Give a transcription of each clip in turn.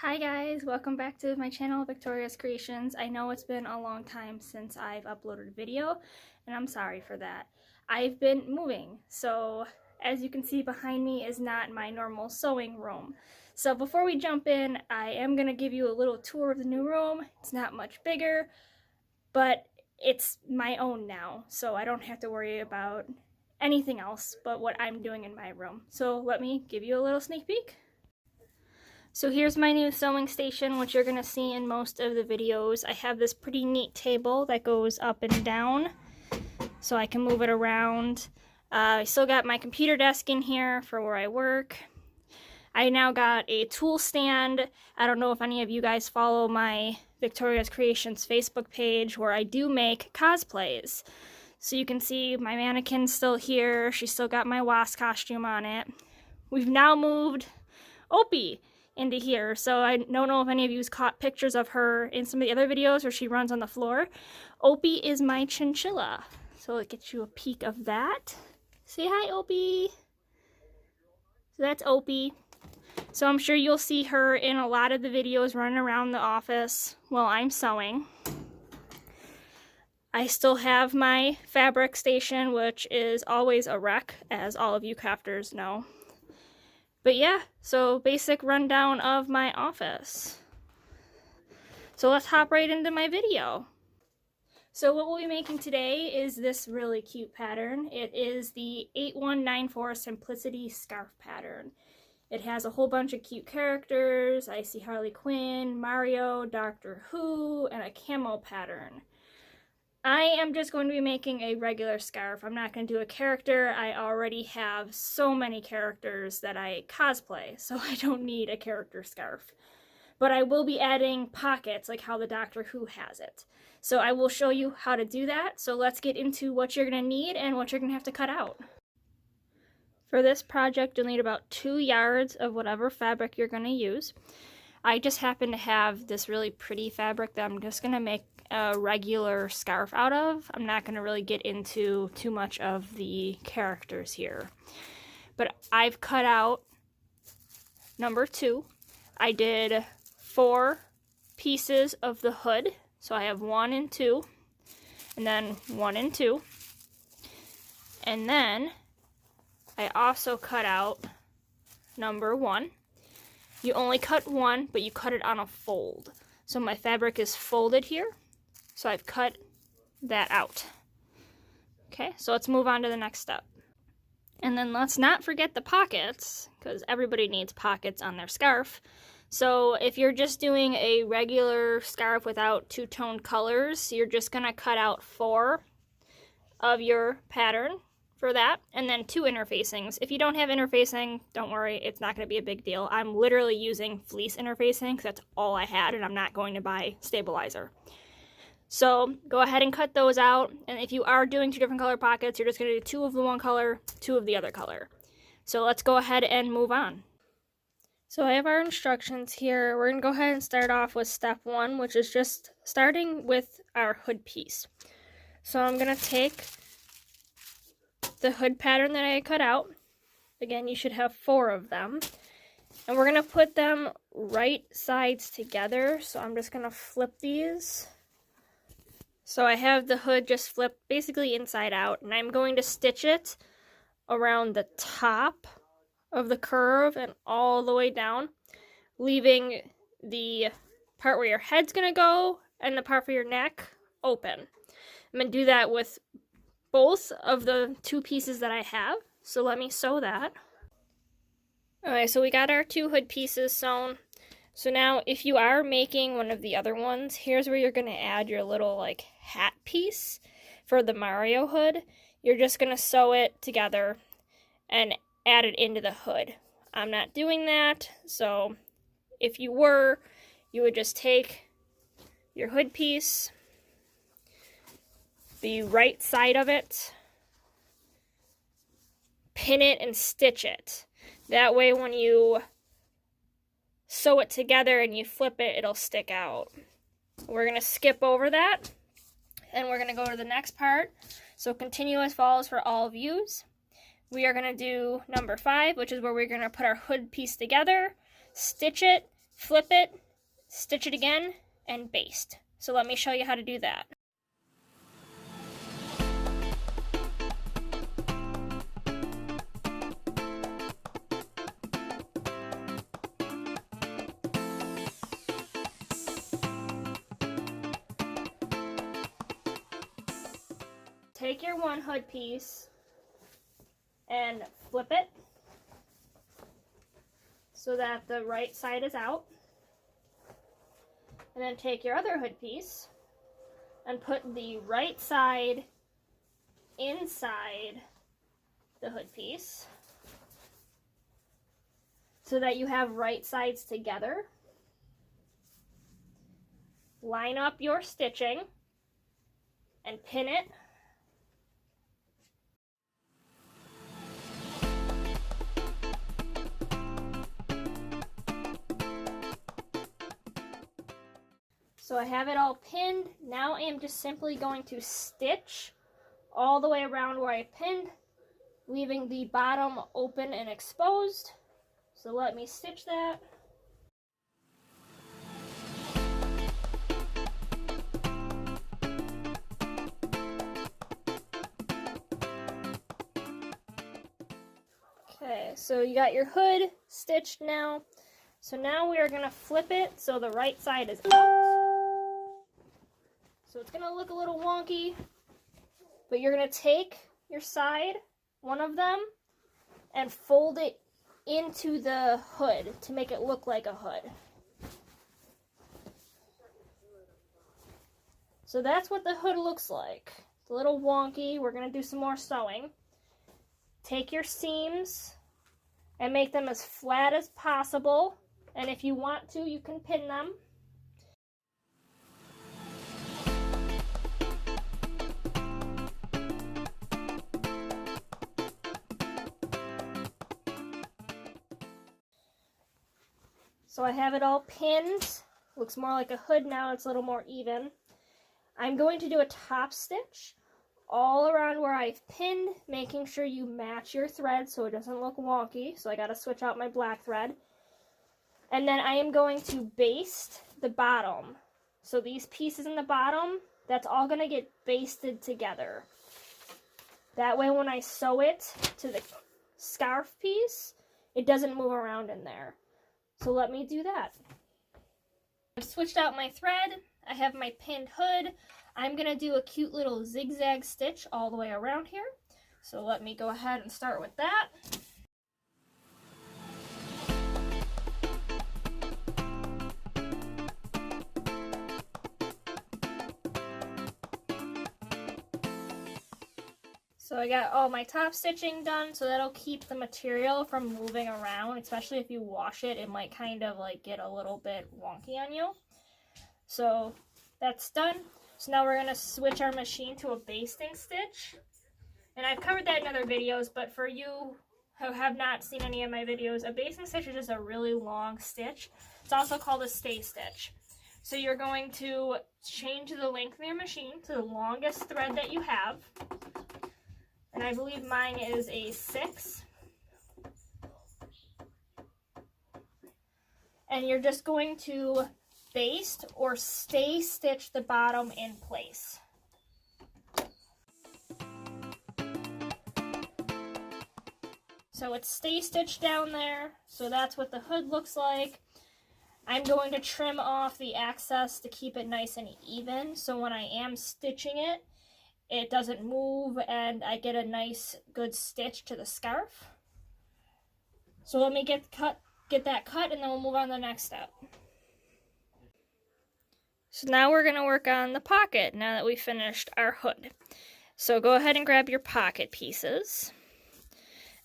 Hi guys, welcome back to my channel, Victoria's Creations. I know it's been a long time since I've uploaded a video, and I'm sorry for that. I've been moving, so as you can see behind me is not my normal sewing room. So before we jump in, I am going to give you a little tour of the new room. It's not much bigger, but it's my own now, so I don't have to worry about anything else but what I'm doing in my room. So let me give you a little sneak peek. So here's my new sewing station, which you're going to see in most of the videos. I have this pretty neat table that goes up and down, so I can move it around. I still got my computer desk in here for where I work. I now got a tool stand. I don't know if any of you guys follow my Victoria's Creations Facebook page, where I do make cosplays. So you can see my mannequin's still here. She's still got my wasp costume on it. We've now moved Opie into here, so I don't know if any of you caught pictures of her in some of the other videos where she runs on the floor. Opie is my chinchilla, so I'll get you a peek of that. Say hi, Opie. So that's Opie. So I'm sure you'll see her in a lot of the videos running around the office while I'm sewing. I still have my fabric station, which is always a wreck, as all of you crafters know. But yeah, so basic rundown of my office. So let's hop right into my video. So what we'll be making today is this really cute pattern. It is the 8194 Simplicity Scarf pattern. It has a whole bunch of cute characters. I see Harley Quinn, Mario, Doctor Who, and a camo pattern. I am just going to be making a regular scarf. I'm not going to do a character. I already have so many characters that I cosplay, so I don't need a character scarf. But I will be adding pockets like how the Doctor Who has it. So I will show you how to do that. So let's get into what you're going to need and what you're going to have to cut out. For this project, you'll need about 2 yards of whatever fabric you're going to use. I just happen to have this really pretty fabric that I'm just going to make a regular scarf out of. I'm not going to really get into too much of the characters here. But I've cut out number 2. I did 4 pieces of the hood. So I have 1 and 2, and then 1 and 2. And then I also cut out number 1. You only cut 1, but you cut it on a fold. So my fabric is folded here. So I've cut that out. Okay, so let's move on to the next step. And then let's not forget the pockets, because everybody needs pockets on their scarf. So if you're just doing a regular scarf without two-tone colors, you're just going to cut out 4 of your pattern for that, and then 2 interfacings. If you don't have interfacing, don't worry, it's not going to be a big deal. I'm literally using fleece interfacing because that's all I had, and I'm not going to buy stabilizer. So go ahead and cut those out, and if you are doing 2 different color pockets, you're just going to do 2 of the one color, 2 of the other color. So let's go ahead and move on. So I have our instructions here. We're going to go ahead and start off with step 1, which is just starting with our hood piece. So I'm going to take the hood pattern that I cut out. Again, you should have 4 of them. And we're going to put them right sides together. So I'm just going to flip these. So I have the hood just flipped basically inside out. And I'm going to stitch it around the top of the curve and all the way down, leaving the part where your head's going to go and the part for your neck open. I'm going to do that with both of the 2 pieces that I have. So let me sew that. Okay, so we got our 2 hood pieces sewn. So now if you are making one of the other ones, here's where you're going to add your little like hat piece for the Mario hood. You're just going to sew it together and add it into the hood. I'm not doing that, so if you were, you would just take your hood piece, the right side of it, pin it and stitch it. That way when you sew it together and you flip it, it'll stick out. We're going to skip over that and we're going to go to the next part. So continue as follows for all views. We are going to do number 5, which is where we're going to put our hood piece together, stitch it, flip it, stitch it again, and baste. So let me show you how to do that. Take your one hood piece and flip it so that the right side is out. And then take your other hood piece and put the right side inside the hood piece so that you have right sides together. Line up your stitching and pin it. So I have it all pinned. Now I am just simply going to stitch all the way around where I pinned, leaving the bottom open and exposed. So let me stitch that. Okay, so you got your hood stitched now. So now we are going to flip it so the right side is out. So it's going to look a little wonky, but you're going to take your side, one of them, and fold it into the hood to make it look like a hood. So that's what the hood looks like. It's a little wonky. We're going to do some more sewing. Take your seams and make them as flat as possible. And if you want to, you can pin them. So I have it all pinned. Looks more like a hood now. It's a little more even. I'm going to do a top stitch all around where I've pinned, making sure you match your thread so it doesn't look wonky. So I got to switch out my black thread. And then I am going to baste the bottom. So these pieces in the bottom, that's all going to get basted together. That way when I sew it to the scarf piece, it doesn't move around in there. So let me do that. I've switched out my thread. I have my pinned hood. I'm going to do a cute little zigzag stitch all the way around here. So let me go ahead and start with that. So I got all my top stitching done, so that'll keep the material from moving around, especially if you wash it, it might kind of like get a little bit wonky on you. So that's done. So now we're going to switch our machine to a basting stitch. And I've covered that in other videos, but for you who have not seen any of my videos, a basting stitch is just a really long stitch. It's also called a stay stitch. So you're going to change the length of your machine to the longest thread that you have. And I believe mine is a 6. And you're just going to baste or stay stitch the bottom in place. So it's stay stitched down there. So that's what the hood looks like. I'm going to trim off the excess to keep it nice and even. So when I am stitching it, it doesn't move and I get a nice good stitch to the scarf. So let me get that cut and then we'll move on to the next step. So now we're going to work on the pocket now that we finished our hood. So go ahead and grab your pocket pieces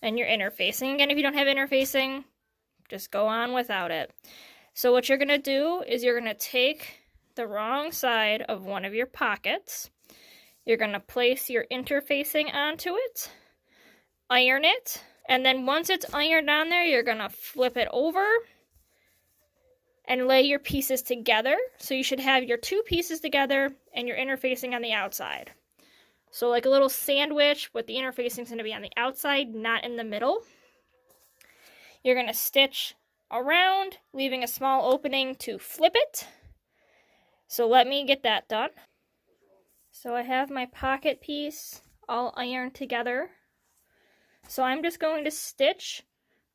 and your interfacing. Again, if you don't have interfacing, just go on without it. So what you're going to do is you're going to take the wrong side of one of your pockets. You're going to place your interfacing onto it, iron it, and then once it's ironed on there, you're going to flip it over and lay your pieces together. So you should have your two pieces together and your interfacing on the outside. So like a little sandwich with the interfacing is going to be on the outside, not in the middle. You're going to stitch around, leaving a small opening to flip it. So let me get that done. So I have my pocket piece all ironed together. So I'm just going to stitch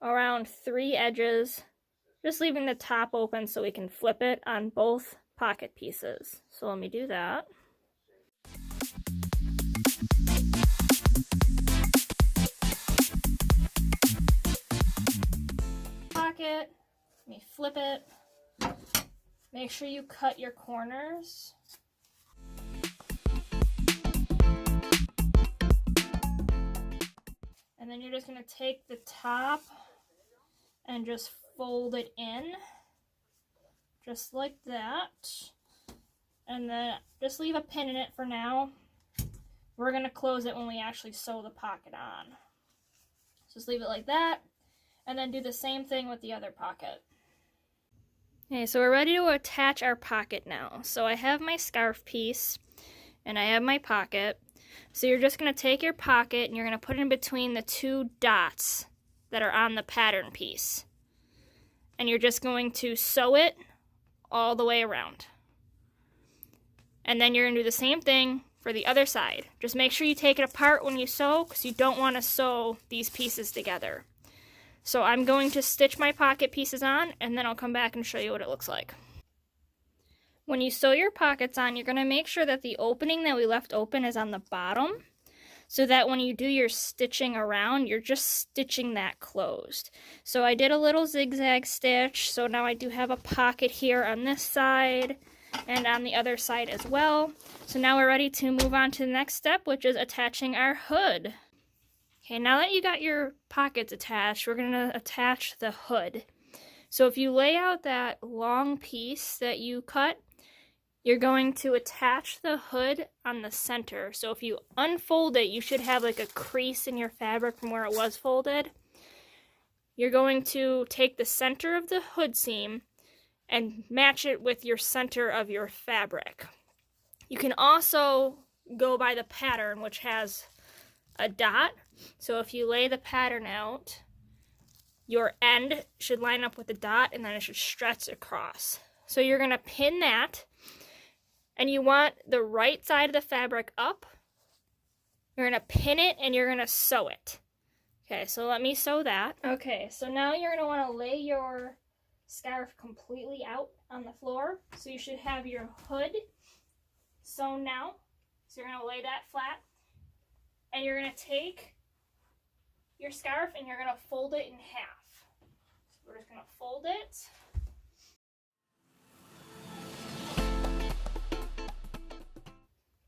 around 3 edges, just leaving the top open so we can flip it on both pocket pieces. So let me do that. Pocket, let me flip it. Make sure you cut your corners. And then you're just going to take the top and just fold it in, just like that. And then just leave a pin in it for now. We're going to close it when we actually sew the pocket on. Just leave it like that, and then do the same thing with the other pocket. Okay, so we're ready to attach our pocket now. So I have my scarf piece, and I have my pocket. So you're just going to take your pocket, and you're going to put it in between the 2 dots that are on the pattern piece. And you're just going to sew it all the way around. And then you're going to do the same thing for the other side. Just make sure you take it apart when you sew, because you don't want to sew these pieces together. So I'm going to stitch my pocket pieces on, and then I'll come back and show you what it looks like. When you sew your pockets on, you're going to make sure that the opening that we left open is on the bottom, so that when you do your stitching around, you're just stitching that closed. So I did a little zigzag stitch, so now I do have a pocket here on this side, and on the other side as well. So now we're ready to move on to the next step, which is attaching our hood. Okay, now that you got your pockets attached, we're going to attach the hood. So if you lay out that long piece that you cut, you're going to attach the hood on the center. So if you unfold it, you should have like a crease in your fabric from where it was folded. You're going to take the center of the hood seam and match it with your center of your fabric. You can also go by the pattern, which has a dot. So if you lay the pattern out, your end should line up with the dot, and then it should stretch across. So you're going to pin that, and you want the right side of the fabric up. You're going to pin it, and you're going to sew it. Okay, so let me sew that. Okay, so now you're going to want to lay your scarf completely out on the floor. So you should have your hood sewn now. So you're going to lay that flat, and you're going to take your scarf and you're going to fold it in half. So we're just going to fold it.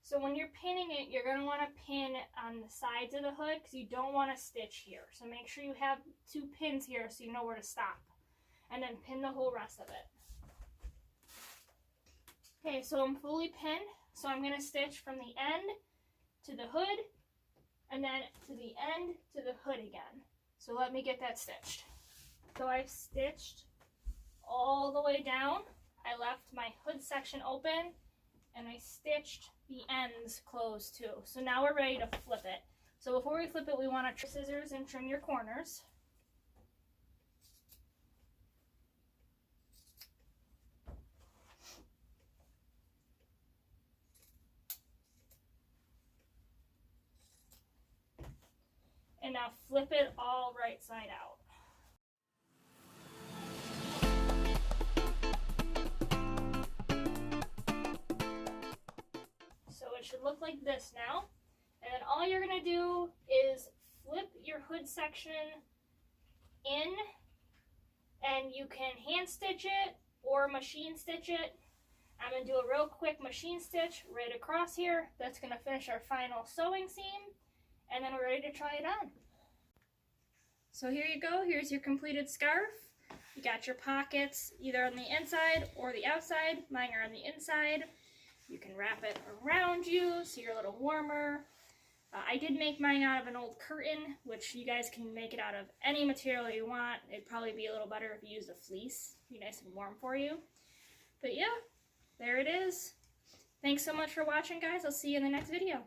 So when you're pinning it, you're going to want to pin on the sides of the hood, because you don't want to stitch here. So make sure you have 2 pins here so you know where to stop. And then pin the whole rest of it. Okay, so I'm fully pinned. So I'm going to stitch from the end to the hood, and then to the end to the hood again. So let me get that stitched. So I've stitched all the way down. I left my hood section open, and I stitched the ends closed too. So now we're ready to flip it. So before we flip it, we want to scissors and trim your corners. And now flip it all right side out. So it should look like this now. And then all you're going to do is flip your hood section in, and you can hand stitch it or machine stitch it. I'm going to do a real quick machine stitch right across here. That's going to finish our final sewing seam. And then we're ready to try it on. So here you go. Here's your completed scarf. You got your pockets either on the inside or the outside. Mine are on the inside. You can wrap it around you so you're a little warmer. I did make mine out of an old curtain, which you guys can make it out of any material you want. It'd probably be a little better if you used a fleece. It'd be nice and warm for you. But yeah, there it is. Thanks so much for watching, guys. I'll see you in the next video.